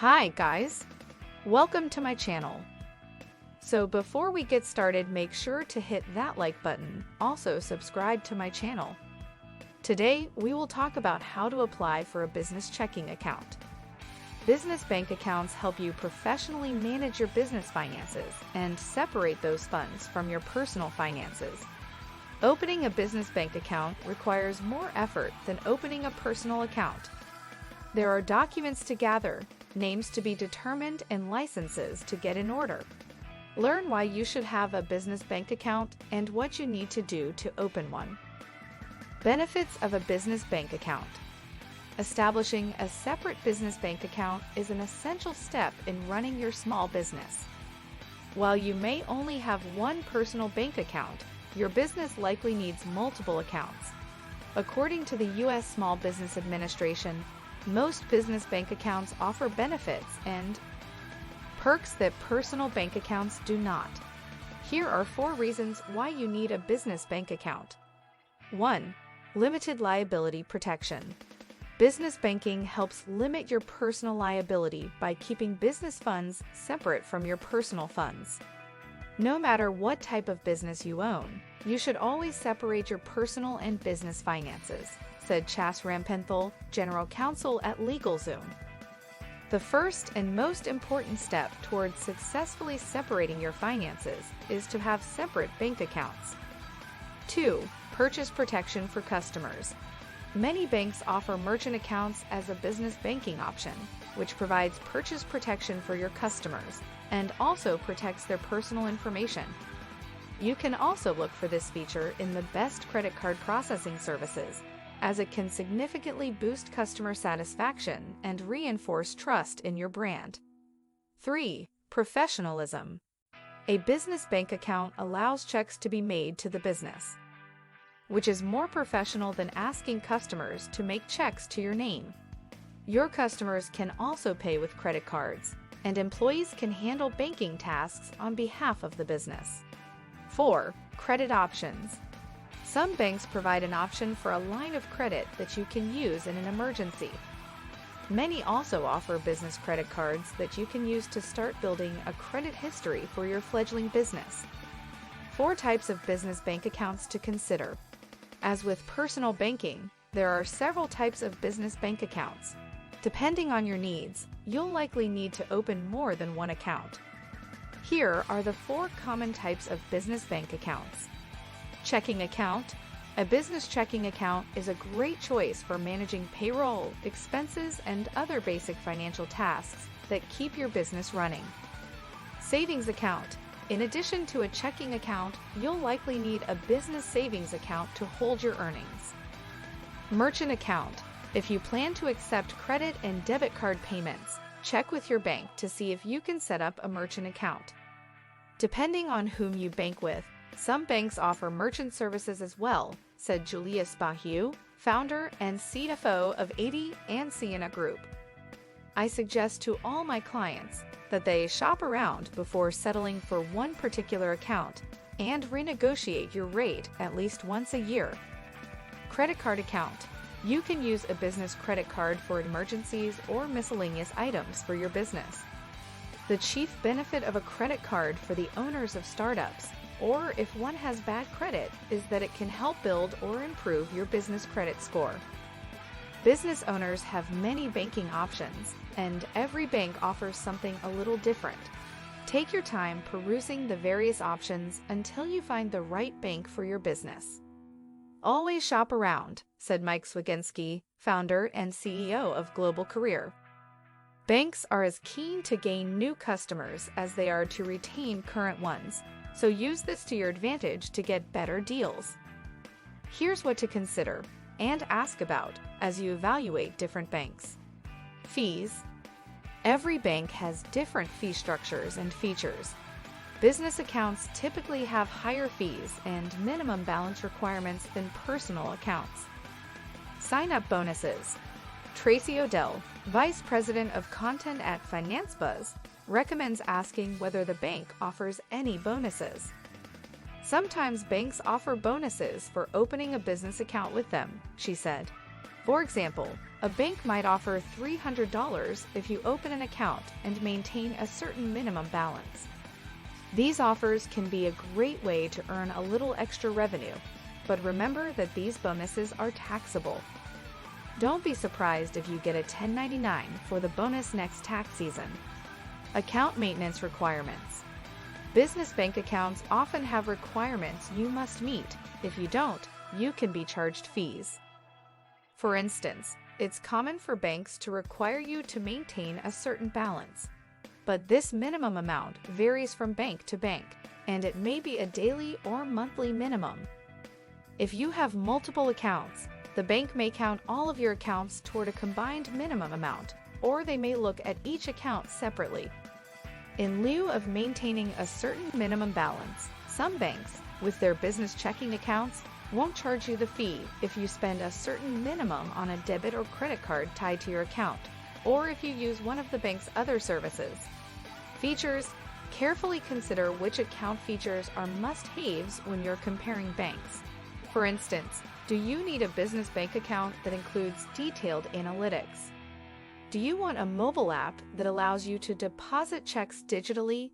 Hi guys, welcome to my channel. So before we get started, make sure to hit that like button, also subscribe to my channel. Today, we will talk about how to apply for a business checking account. Business bank accounts help you professionally manage your business finances and separate those funds from your personal finances. Opening a business bank account requires more effort than opening a personal account. There are documents to gather, names to be determined, and licenses to get in order. Learn why you should have a business bank account and what you need to do to open one. Benefits of a business bank account. Establishing a separate business bank account is an essential step in running your small business. While you may only have one personal bank account, your business likely needs multiple accounts. According to the U.S. Small Business Administration, most business bank accounts offer benefits and perks that personal bank accounts do not. Here are 4 reasons why you need a business bank account. 1. Limited liability protection. Business banking helps limit your personal liability by keeping business funds separate from your personal funds. No matter what type of business you own, you should always separate your personal and business finances, said Chas Rampenthal, General Counsel at LegalZoom. The first and most important step towards successfully separating your finances is to have separate bank accounts. 2. Purchase protection for customers. Many banks offer merchant accounts as a business banking option, which provides purchase protection for your customers and also protects their personal information. You can also look for this feature in the best credit card processing services, as it can significantly boost customer satisfaction and reinforce trust in your brand. 3. Professionalism. A business bank account allows checks to be made to the business, which is more professional than asking customers to make checks to your name. Your customers can also pay with credit cards, and employees can handle banking tasks on behalf of the business. 4. Credit options. Some banks provide an option for a line of credit that you can use in an emergency. Many also offer business credit cards that you can use to start building a credit history for your fledgling business. 4 types of business bank accounts to consider. As with personal banking, there are several types of business bank accounts. Depending on your needs, you'll likely need to open more than one account. Here are the 4 common types of business bank accounts. Checking account. A business checking account is a great choice for managing payroll, expenses, and other basic financial tasks that keep your business running. Savings account. In addition to a checking account, you'll likely need a business savings account to hold your earnings. Merchant account. If you plan to accept credit and debit card payments, check with your bank to see if you can set up a merchant account. Depending on whom you bank with, some banks offer merchant services as well, said Julia Spahiu, founder and CFO of 80 and Sienna Group. I suggest to all my clients that they shop around before settling for one particular account and renegotiate your rate at least once a year. Credit card account. You can use a business credit card for emergencies or miscellaneous items for your business. The chief benefit of a credit card for the owners of startups, or if one has bad credit, is that it can help build or improve your business credit score. Business owners have many banking options, and every bank offers something a little different. Take your time perusing the various options until you find the right bank for your business. Always shop around, said Mike Swiginski, founder and CEO of Global Career. Banks are as keen to gain new customers as they are to retain current ones, so use this to your advantage to get better deals. Here's what to consider and ask about as you evaluate different banks. Fees. Every bank has different fee structures and features. Business accounts typically have higher fees and minimum balance requirements than personal accounts. Sign-up bonuses. Tracy Odell, Vice President of Content at FinanceBuzz, recommends asking whether the bank offers any bonuses. Sometimes banks offer bonuses for opening a business account with them, she said. For example, a bank might offer $300 if you open an account and maintain a certain minimum balance. These offers can be a great way to earn a little extra revenue, but remember that these bonuses are taxable. Don't be surprised if you get a 1099 for the bonus next tax season. Account maintenance requirements. Business bank accounts often have requirements you must meet. If you don't, you can be charged fees. For instance, it's common for banks to require you to maintain a certain balance, but this minimum amount varies from bank to bank, and it may be a daily or monthly minimum. If you have multiple accounts, the bank may count all of your accounts toward a combined minimum amount, or they may look at each account separately. In lieu of maintaining a certain minimum balance, some banks, with their business checking accounts, won't charge you the fee if you spend a certain minimum on a debit or credit card tied to your account, or if you use one of the bank's other services. Features. Carefully consider which account features are must-haves when you're comparing banks. For instance, do you need a business bank account that includes detailed analytics? Do you want a mobile app that allows you to deposit checks digitally?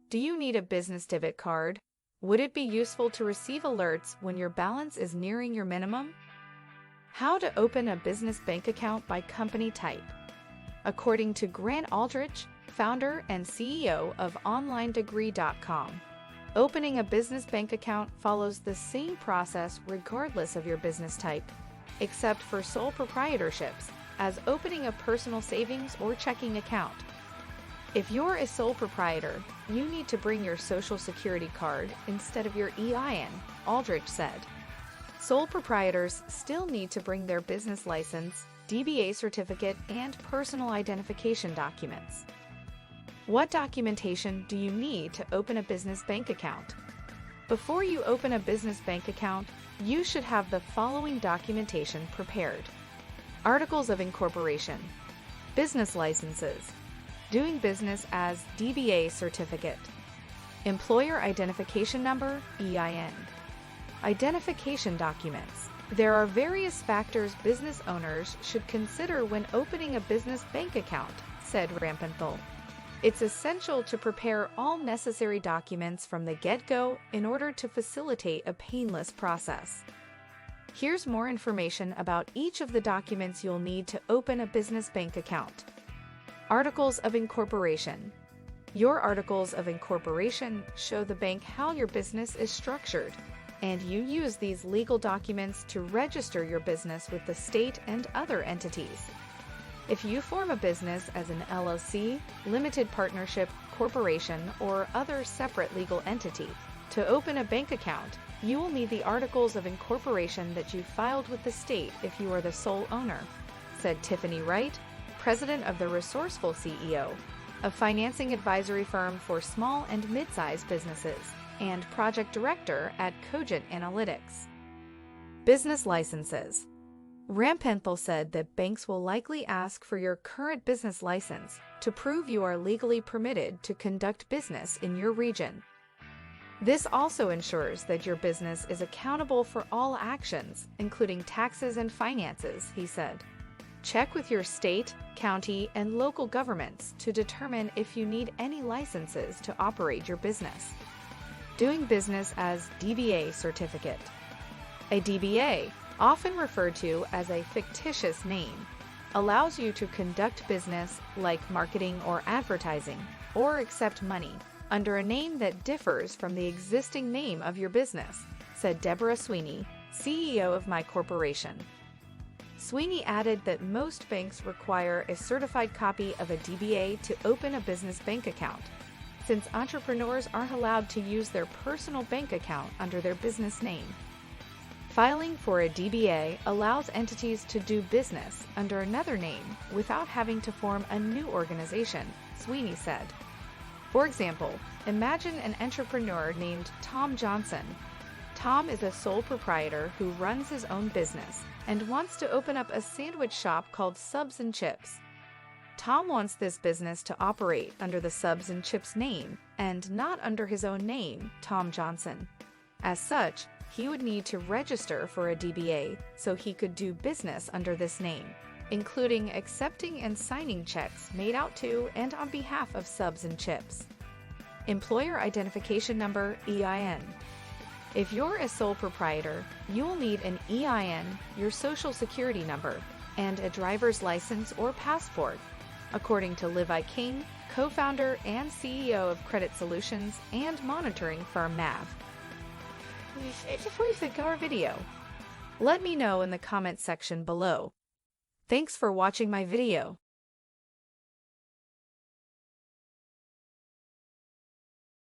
Do you need a business debit card? Would it be useful to receive alerts when your balance is nearing your minimum? How to open a business bank account by company type. According to Grant Aldrich, founder and CEO of OnlineDegree.com, opening a business bank account follows the same process regardless of your business type, except for sole proprietorships, as opening a personal savings or checking account. If you're a sole proprietor, you need to bring your Social Security card instead of your EIN, Aldrich said. Sole proprietors still need to bring their business license, DBA certificate, and personal identification documents. What documentation do you need to open a business bank account? Before you open a business bank account, you should have the following documentation prepared: Articles of Incorporation, business licenses, doing business as DBA certificate, employer identification number, EIN, identification documents. There are various factors business owners should consider when opening a business bank account, said Rampenthal. It's essential to prepare all necessary documents from the get-go in order to facilitate a painless process. Here's more information about each of the documents you'll need to open a business bank account. Articles of Incorporation. Your articles of incorporation show the bank how your business is structured, and you use these legal documents to register your business with the state and other entities. If you form a business as an LLC, limited partnership, corporation, or other separate legal entity, to open a bank account, you will need the articles of incorporation that you filed with the state if you are the sole owner, said Tiffany Wright, president of the Resourceful CEO, a financing advisory firm for small and mid-sized businesses, and project director at Cogent Analytics. Business licenses. Rampenthal said that banks will likely ask for your current business license to prove you are legally permitted to conduct business in your region. This also ensures that your business is accountable for all actions, including taxes and finances, he said. Check with your state, county, and local governments to determine if you need any licenses to operate your business. Doing business as DBA certificate. A DBA, often referred to as a fictitious name, allows you to conduct business like marketing or advertising, or accept money under a name that differs from the existing name of your business, said Deborah Sweeney, CEO of My Corporation. Sweeney added that most banks require a certified copy of a DBA to open a business bank account, since entrepreneurs aren't allowed to use their personal bank account under their business name. Filing for a DBA allows entities to do business under another name without having to form a new organization, Sweeney said. For example, imagine an entrepreneur named Tom Johnson. Tom is a sole proprietor who runs his own business and wants to open up a sandwich shop called Subs and Chips. Tom wants this business to operate under the Subs and Chips name and not under his own name, Tom Johnson. As such, he would need to register for a DBA so he could do business under this name, including accepting and signing checks made out to and on behalf of subs and chips. Employer Identification Number, EIN. If you're a sole proprietor, you will need an EIN, your social security number, and a driver's license or passport, according to Levi King, co-founder and CEO of credit solutions and monitoring firm MAV. What do you think of our video? Let me know in the comments section below. Thanks for watching my video.